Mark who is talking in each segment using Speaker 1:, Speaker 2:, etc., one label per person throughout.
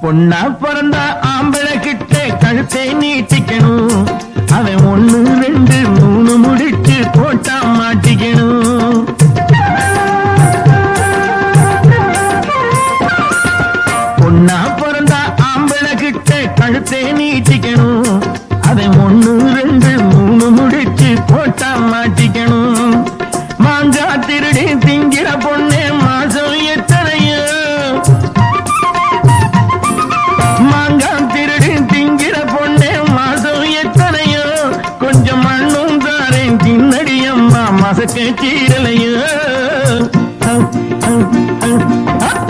Speaker 1: பொண்ணா பிறந்த ஆம்பளை கிட்ட கழுத்தை நீட்டிக்கணும். அவன் 1 2 3 முடிச்சு போட்டா மாட்டிக்கணும். பொண்ணா பிறந்த ஆம்பளை கிட்ட கழுத்தை நீட்டிக்கணும். அவன் 1 2 3 முடிச்சு போட்டா மாட்டிக்கணும். மாங்கா திருடி திங்கிற பொண்ணே மாசம் எத்தனையோ. மாங்கா திருடி திங்கிற பொண்ணே மாசம் எத்தனையோ. கொஞ்சம் மண்ணும் தாரேன் தின்னடி அம்மா மசக்க கீரலையோ.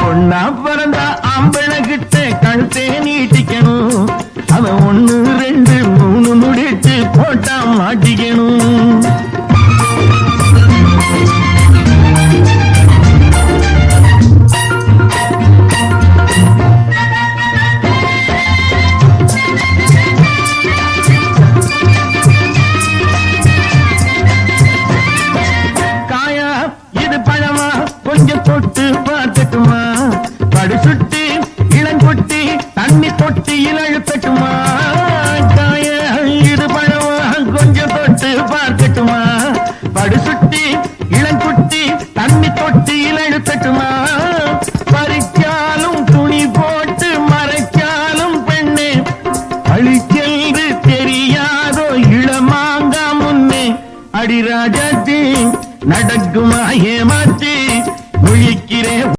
Speaker 1: பொண்ணா பிறந்த ஆம்பளை கிட்ட கழுத்தே நீட்டிக்கணும். அவன் 1 2 3 முடிச்சு போட்டா மாட்டிக்கணும். கொஞ்சம் தொட்டு பார்த்துட்டுமா, படு சுட்டி இளங்கொட்டி தண்ணி தொட்டி இழத்தட்டுமா. காய இது பழமா கொஞ்சம் தொட்டு பார்த்துட்டுமா, படு சுட்டி இளங்குட்டி தண்ணி தொட்டி இழத்தட்டுமா. பறிச்சாலும் துணி போட்டு மறைச்சாலும் பெண்ணே, அழிச்சென்று தெரியாதோ இளமாங்கா முன்னே. அடிராஜாத்தி நடக்குமா ஏமாத்தி முழிக்கிறேன்.